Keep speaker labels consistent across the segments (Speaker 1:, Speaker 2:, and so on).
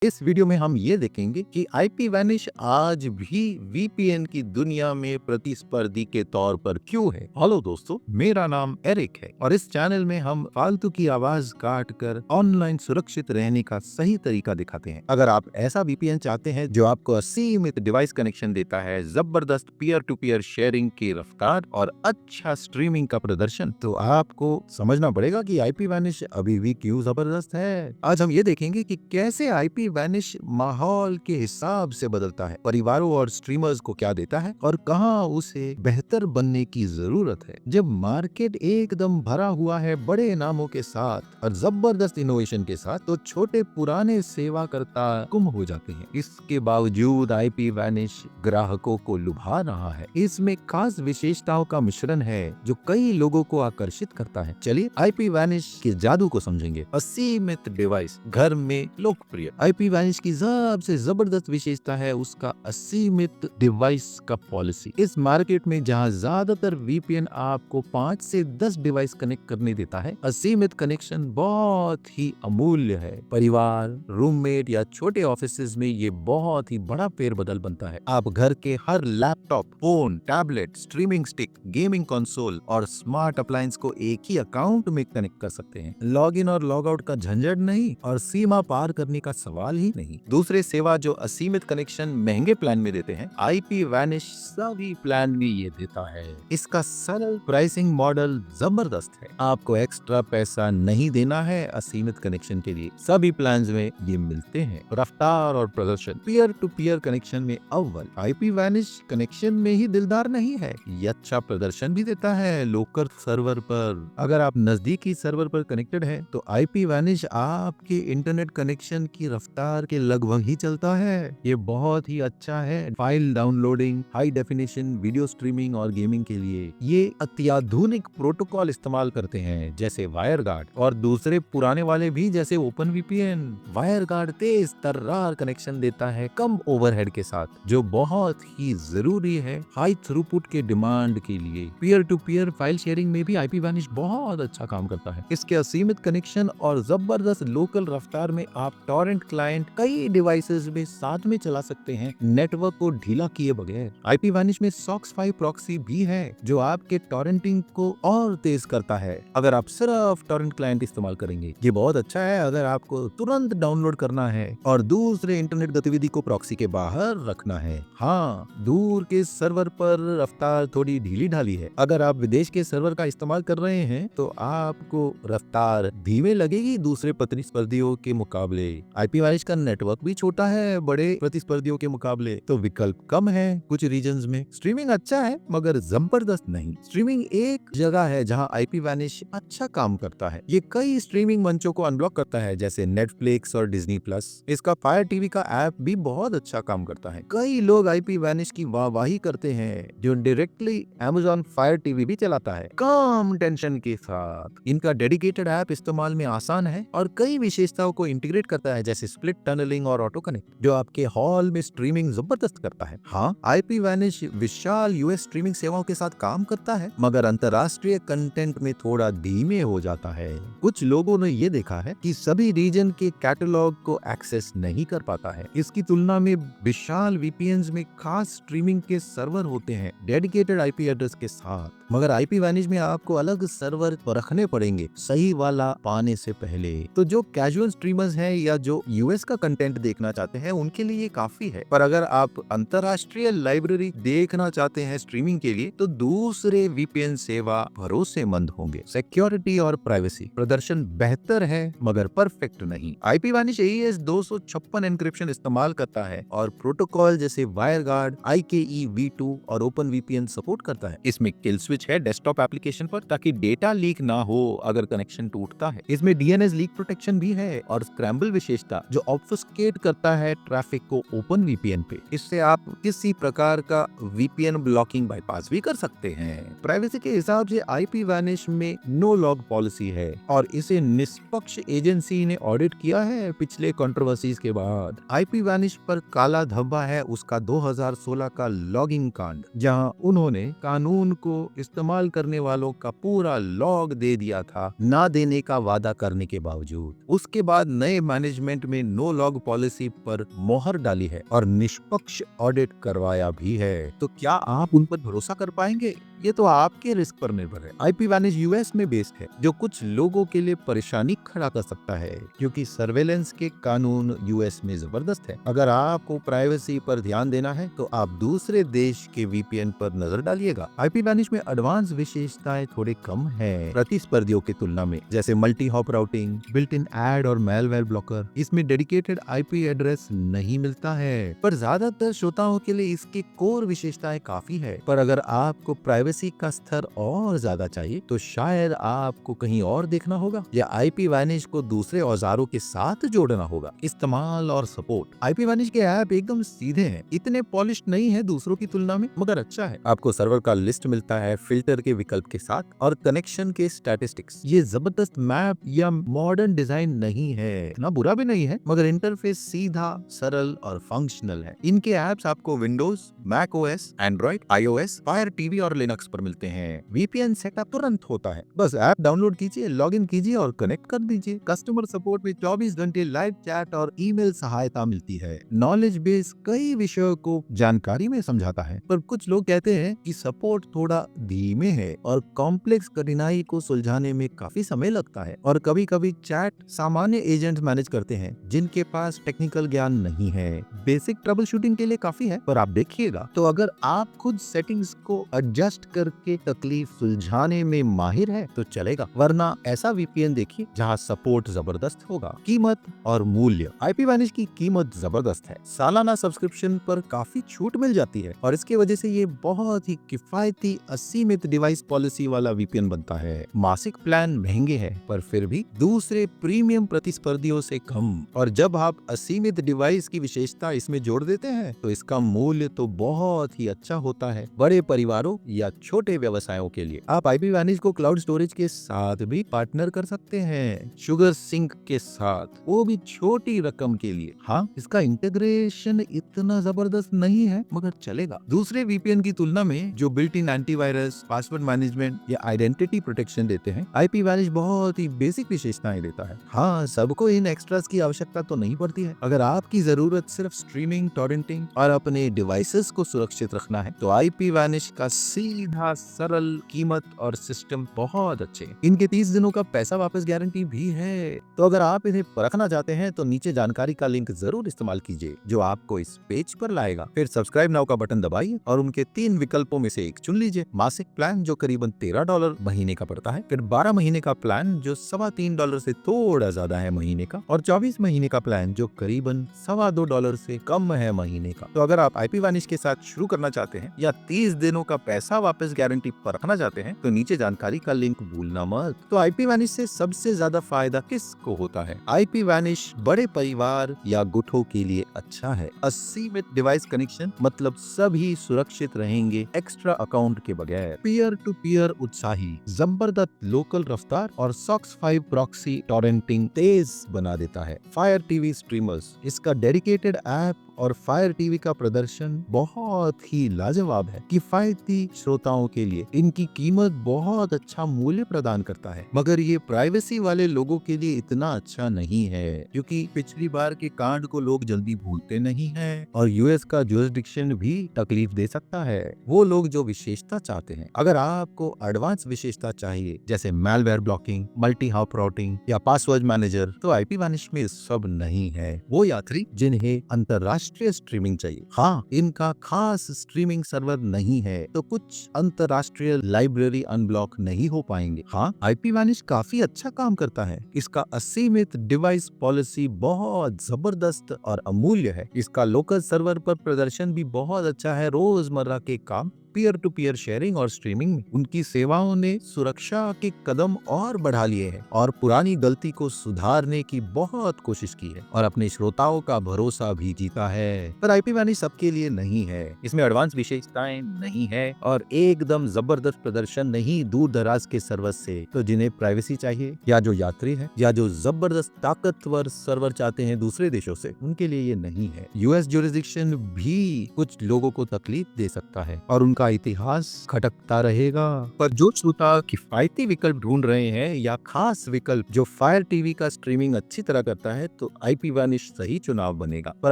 Speaker 1: इस वीडियो में हम ये देखेंगे कि आईपी वैनिश आज भी वीपीएन की दुनिया में प्रतिस्पर्धी के तौर पर क्यों है। हेलो दोस्तों, मेरा नाम एरिक है और इस चैनल में हम फालतू की आवाज काट कर ऑनलाइन सुरक्षित रहने का सही तरीका दिखाते हैं। अगर आप ऐसा वीपीएन चाहते हैं जो आपको असीमित डिवाइस कनेक्शन देता है, जबरदस्त पीयर टू पीयर शेयरिंग की रफ्तार और अच्छा स्ट्रीमिंग का प्रदर्शन, तो आपको समझना पड़ेगा कि आईपी वैनिश अभी भी क्यों जबरदस्त है। आज हम ये देखेंगे कि कैसे आईपी वैनिश माहौल के हिसाब से बदलता है, परिवारों और स्ट्रीमर्स को क्या देता है और कहां उसे बेहतर बनने की जरूरत है। जब मार्केट एकदम भरा हुआ है बड़े नामों के साथ और जबरदस्त इनोवेशन के साथ, तो छोटे पुराने सेवा करता गुम हो जाते हैं। इसके बावजूद आईपी वैनिश ग्राहकों को लुभा रहा है। इसमें खास विशेषताओं का मिश्रण है जो कई लोगों को आकर्षित करता है। चलिए आईपी वैनिश के जादू को समझेंगे। असीमित डिवाइस घर में लोकप्रिय। आईपी वैनिश की सबसे जबरदस्त विशेषता है उसका असीमित डिवाइस का पॉलिसी। इस मार्केट में जहां ज्यादातर वीपीएन आपको 5 से 10 डिवाइस कनेक्ट करने देता है, असीमित कनेक्शन बहुत ही अमूल्य है। परिवार, रूममेट या छोटे ऑफिसेज में ये बहुत ही बड़ा फेरबदल बनता है। आप घर के हर laptop, phone, tablet, streaming stick, gaming console और स्मार्ट अप्लायंस को एक ही अकाउंट में कनेक्ट कर सकते हैं। लॉग इन और लॉग आउट का झंझट नहीं और सीमा पार करने का सवाल ही नहीं। दूसरे सेवा जो असीमित कनेक्शन महंगे प्लान में देते हैं, आईपी वैनिश सभी प्लान में ये देता है। इसका सरल प्राइसिंग मॉडल जबरदस्त है। आपको एक्स्ट्रा पैसा नहीं देना है असीमित कनेक्शन के लिए, सभी प्लान्स में ये मिलते हैं। रफ्तार और प्रदर्शन, पीयर टू पीयर कनेक्शन में अव्वल। आईपी वैनिश कनेक्शन में ही दिलदार नहीं है, ये अच्छा प्रदर्शन भी देता है लोकल सर्वर पर। अगर आप नजदीकी सर्वर पर कनेक्टेड है तो आईपी वैनिश आपके इंटरनेट कनेक्शन की रफ्तार के लगभग ही चलता है। ये बहुत ही अच्छा है file downloading, high definition video streaming और गेमिंग के लिए। ये अत्याधुनिक प्रोटोकॉल इस्तेमाल करते हैं जैसे वायरगार्ड और दूसरे पुराने वाले भी जैसे ओपन वीपीएन। वायरगार्ड तेज तर्रार कनेक्शन देता है कम ओवरहेड के साथ, जो बहुत ही जरूरी है हाई थ्रूपुट के डिमांड के लिए। Peer to peer file sharing में भी आईपी वैनिश बहुत अच्छा काम करता है। इसके असीमित कनेक्शन और जबरदस्त लोकल रफ्तार में आप टॉरेंट क्लाइंट कई डिवाइसेस में साथ में चला सकते हैं, नेटवर्क को ढीला किए बगैर। आईपी वैनिश में सॉक्स 5 प्रॉक्सी भी है जो आपके टॉरेंटिंग को और तेज करता है अगर आप सिर्फ टॉरेंट क्लाइंट इस्तेमाल करेंगे। ये बहुत अच्छा है अगर आपको तुरंत डाउनलोड करना है और दूसरे इंटरनेट गतिविधि को प्रॉक्सी के बाहर रखना है। हाँ, दूर के सर्वर पर रफ्तार थोड़ी ढीली ढाली है। अगर आप विदेश के सर्वर का इस्तेमाल कर रहे हैं तो आपको रफ्तार धीमे लगेगी दूसरे प्रतिस्पर्धियों के मुकाबले। आईपी वैनिश का नेटवर्क भी छोटा है बड़े प्रतिस्पर्धियों के मुकाबले, तो विकल्प कम है कुछ रीजन्स में। स्ट्रीमिंग अच्छा है मगर जबरदस्त नहीं। स्ट्रीमिंग एक जगह है जहां आईपी वैनिश अच्छा काम करता है। ये कई स्ट्रीमिंग मंचों को अनलॉक करता है जैसे नेटफ्लिक्स और डिज्नी प्लस। इसका फायर टीवी का ऐप भी बहुत अच्छा काम करता है। कई लोग आईपी वैनिश की वाहवाही करते हैं जो डायरेक्टली अमेज़न फायर टीवी भी चलाता है कम टेंशन के साथ। इनका डेडिकेटेड ऐप इस्तेमाल में आसान है और कई विशेषताओं को इंटीग्रेट करता है जैसे स्प्लिट टनलिंग और ऑटो कनेक्ट, जो आपके हॉल में स्ट्रीमिंग जबरदस्त करता है। हाँ, आईपी वैनिश विशाल यूएस स्ट्रीमिंग सेवाओं के साथ काम करता है मगर अंतरराष्ट्रीय कंटेंट में थोड़ा धीमे हो जाता है। कुछ लोगों ने ये देखा है कि सभी रीजन के कैटलॉग को एक्सेस नहीं कर पाता है। इसकी तुलना में विशाल वीपीएन्स में खास स्ट्रीमिंग के सर्वर होते हैं डेडिकेटेड आईपी एड्रेस के साथ, मगर आईपी वैनिश में आपको अलग सर्वर रखने पड़ेंगे सही वाला पाने से पहले। तो जो कैजुअल स्ट्रीमर्स हैं या जो यूएस का कंटेंट देखना चाहते हैं उनके लिए ये काफी है, पर अगर आप अंतरराष्ट्रीय लाइब्रेरी देखना चाहते हैं स्ट्रीमिंग के लिए तो दूसरे वीपीएन सेवा भरोसेमंद होंगे। सिक्योरिटी और प्राइवेसी, प्रदर्शन बेहतर है मगर परफेक्ट नहीं। आईपी वैनिश AES 256 एन्क्रिप्शन इस्तेमाल करता है और प्रोटोकॉल जैसे वायरगार्ड, IKEv2 और ओपन वीपीएन सपोर्ट करता है। इसमें किल स्विच है डेस्कटॉप एप्लीकेशन पर ताकि डेटा लीक ना हो अगर कनेक्शन टूटता है। इसमें डीएनएस लीक प्रोटेक्शन भी है और स्क्रैम्बल विशेषता जो ऑब्फस्केट करता है ट्रैफिक को ओपन वीपीएन पे। इससे आप किसी प्रकार का वीपीएन ब्लॉकिंग बाईपास भी कर सकते हैं। प्राइवेसी के हिसाब से आईपी वैनिश में नो लॉग पॉलिसी है और इसे निष्पक्ष एजेंसी ने ऑडिट किया है पिछले कंट्रोवर्सीज के बाद। आईपी वैनिश पर काला धब्बा है उसका 2016 का लॉगिंग कांड, जहां उन्होंने कानून को इस इस्तेमाल करने वालों का पूरा लॉग दे दिया था, ना देने का वादा करने के बावजूद। उसके बाद नए मैनेजमेंट में नो लॉग पॉलिसी पर मोहर डाली है और निष्पक्ष ऑडिट करवाया भी है। तो क्या आप उन पर भरोसा कर पाएंगे? ये तो आपके रिस्क पर निर्भर है। IP Vanish यूएस में बेस्ड है, जो कुछ लोगों के लिए परेशानी खड़ा कर सकता है, क्योंकि सर्वेलेंस के कानून यूएस में जबरदस्त है। अगर आपको प्राइवेसी पर ध्यान देना है तो आप दूसरे देश के VPN पर नजर डालिएगा। IP Vanish में एडवांस विशेषताएं थोड़े कम है प्रतिस्पर्धियों की तुलना में, जैसे multi hop routing, built in ad और मेलवेयर ब्लॉकर। इसमें डेडिकेटेड IP एड्रेस नहीं मिलता है, पर ज्यादातर श्रोताओं के लिए इसकी कोर विशेषताएं काफी है। पर अगर आपको प्राइवेसी का स्तर और ज्यादा चाहिए तो शायद आपको कहीं और देखना होगा, या IP Vanish को दूसरे औजारों के साथ जोड़ना होगा। इस्तेमाल और सपोर्ट। IP Vanish के ऐप एकदम सीधे हैं, इतने पॉलिश नहीं है दूसरों की तुलना में, मगर अच्छा है। आपको सर्वर का लिस्ट मिलता है फिल्टर के विकल्प के साथ और कनेक्शन के स्टैटिस्टिक्स। ये जबरदस्त मैप या मॉडर्न डिजाइन नहीं है, ना बुरा भी नहीं है, मगर इंटरफेस सीधा, सरल और फंक्शनल है। इनके ऐप्स आपको Windows, Mac OS, Android, iOS, fire TV और लिनक्स पर मिलते हैं। VPN सेटअप तुरंत होता है, बस ऐप डाउनलोड कीजिए, लॉगिन कीजिए और कनेक्ट कर दीजिए। कस्टमर सपोर्ट में 24 घंटे लाइव चैट और ईमेल सहायता मिलती है। नॉलेज बेस कई विषयों को जानकारी में समझाता है, पर कुछ लोग कहते हैं कि सपोर्ट थोड़ा धीमे है और कॉम्प्लेक्स कठिनाई को सुलझाने में काफी समय लगता है, और कभी कभी चैट सामान्य एजेंट मैनेज करते हैं जिनके पास टेक्निकल ज्ञान नहीं है। बेसिक ट्रबल शूटिंग के लिए काफी है, पर आप देखिएगा तो अगर आप खुद सेटिंग्स को एडजस्ट करके तकलीफ सुलझाने में माहिर है तो चलेगा, वरना ऐसा VPN देखिए जहां सपोर्ट जबरदस्त होगा। कीमत और मूल्य। IP Vanish की कीमत जबरदस्त है, सालाना सब्सक्रिप्शन पर काफी छूट मिल जाती है और इसकी वजह से ये बहुत ही किफायती असीमित डिवाइस पॉलिसी वाला VPN बनता है। मासिक प्लान महंगे हैं, पर फिर भी दूसरे प्रीमियम प्रतिस्पर्धियों से कम, और जब आप असीमित डिवाइस की विशेषता इसमें जोड़ देते हैं तो इसका मूल्य तो बहुत ही अच्छा होता है बड़े परिवारों या छोटे व्यवसायों के लिए। आप IP Vanish को क्लाउड स्टोरेज के साथ भी पार्टनर कर सकते हैं, शुगर सिंक के साथ, वो भी छोटी रकम के लिए। हाँ, इसका इंटीग्रेशन इतना जबरदस्त नहीं है, मगर चलेगा। दूसरे VPN की तुलना में जो built in antivirus, password management या आइडेंटिटी प्रोटेक्शन देते हैं, IP Vanish बहुत ही बेसिक विशेषताएं देता है। हाँ, सबको इन एक्स्ट्रास की आवश्यकता तो नहीं पड़ती है। अगर आपकी जरूरत सिर्फ स्ट्रीमिंग, टॉरेंटिंग और अपने डिवाइसेस को सुरक्षित रखना है तो IP Vanish का सीधा, सरल, कीमत और सिस्टम बहुत अच्छे। इनके 30 दिनों का पैसा वापस गारंटी भी है। तो अगर आप इन्हें परखना चाहते हैं तो नीचे जानकारी का लिंक जरूर इस्तेमाल कीजिए जो आपको इस पेज पर लाएगा। फिर सब्सक्राइब नाउ का बटन दबाइए और उनके 3 विकल्पों में से एक चुन लीजिए। मासिक प्लान जो करीबन $13 महीने का पड़ता है, फिर 12 महीने का प्लान जो $3.25 से थोड़ा ज्यादा है महीने का, और 24 महीने का प्लान जो करीबन $2.25 से कम है महीने का। तो अगर आप IP Vanish के साथ शुरू करना चाहते हैं या 30 दिनों का पैसा वापस गारंटी परखना चाहते हैं तो नीचे जानकारी का लिंक भूलना मत। तो IP Vanish से सबसे ज्यादा फायदा किसको होता है? IP Vanish बड़े परिवार या गुटों के लिए अच्छा है। असीमित डिवाइस कनेक्शन, मतलब सभी सुरक्षित रहेंगे एक्स्ट्रा अकाउंट के बगैर। पीयर टू पीयर उत्साही, जबरदस्त लोकल रफ्तार और SOX 5 प्रॉक्सी टॉरेंटिंग तेज बना देता है। फायर टीवी स्ट्रीमर्स, इसका डेडिकेटेड ऐप और फायर टीवी का प्रदर्शन बहुत ही लाजवाब है। किफायती श्रोताओं के लिए इनकी कीमत बहुत अच्छा मूल्य प्रदान करता है, मगर ये प्राइवेसी वाले लोगों के लिए इतना अच्छा नहीं है, क्योंकि पिछली बार के कांड को लोग जल्दी भूलते नहीं हैं और यूएस का जुरिसडिक्शन भी तकलीफ दे सकता है वो लोग जो विशेषता चाहते हैं। अगर आपको एडवांस विशेषता चाहिए जैसे malware blocking, multi hop routing या पासवर्ड मैनेजर, तो IP Vanish में सब नहीं है। वो यात्री जिन्हें अंतरराष्ट्रीय स्ट्रीमिंग चाहिए, हाँ, इनका खास स्ट्रीमिंग सर्वर नहीं है तो कुछ अंतरराष्ट्रीय लाइब्रेरी अनब्लॉक नहीं हो पाएंगे। हाँ, IP Vanish काफी अच्छा काम करता है। इसका असीमित डिवाइस पॉलिसी बहुत जबरदस्त और अमूल्य है। इसका लोकल सर्वर पर प्रदर्शन भी बहुत अच्छा है। रोजमर्रा के काम, पीयर टू पीयर शेयरिंग और स्ट्रीमिंग में उनकी सेवाओं ने सुरक्षा के कदम और बढ़ा लिए हैं और पुरानी गलती को सुधारने की बहुत कोशिश की है और अपने श्रोताओं का भरोसा भी जीता है। पर IP Vanish सबके लिए नहीं है। इसमें एडवांस विशेषताएं नहीं है और एकदम जबरदस्त प्रदर्शन नहीं दूर दराज के सर्वर से। तो जिन्हें प्राइवेसी चाहिए या जो यात्री है या जो जबरदस्त ताकतवर सर्वर चाहते हैं दूसरे देशों से, उनके लिए ये नहीं है। यूएस जुरिसडिक्शन भी कुछ लोगों को तकलीफ दे सकता है और उनका उनका इतिहास खटकता रहेगा। पर जो श्रोता किफायती विकल्प ढूंढ रहे हैं या खास विकल्प जो फायर टीवी का स्ट्रीमिंग अच्छी तरह करता है, तो आईपी वैनिश सही चुनाव बनेगा। पर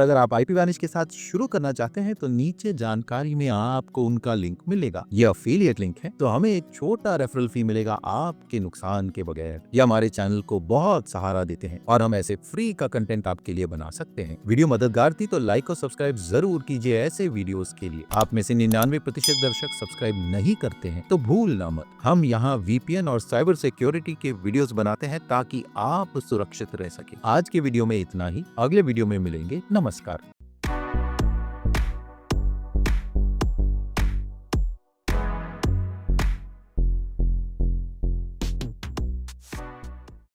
Speaker 1: अगर आप आईपी वैनिश के साथ शुरू करना चाहते हैं तो नीचे जानकारी में आपको उनका लिंक मिलेगा। ये अफिलिएट लिंक है, तो हमें एक छोटा रेफरल फी मिलेगा आपके नुकसान के बगैर। ये हमारे चैनल को बहुत सहारा देते हैं और हम ऐसे फ्री का कंटेंट आपके लिए बना सकते हैं। वीडियो मददगार थी तो लाइक और सब्सक्राइब जरूर कीजिए ऐसे वीडियोस के लिए। आप में से 99% दर्शक सब्सक्राइब नहीं करते हैं तो भूलना मत, हम यहाँ वीपीएन और साइबर सिक्योरिटी के वीडियोस बनाते हैं ताकि आप सुरक्षित रह सके। आज के वीडियो में इतना ही, अगले वीडियो में मिलेंगे। नमस्कार।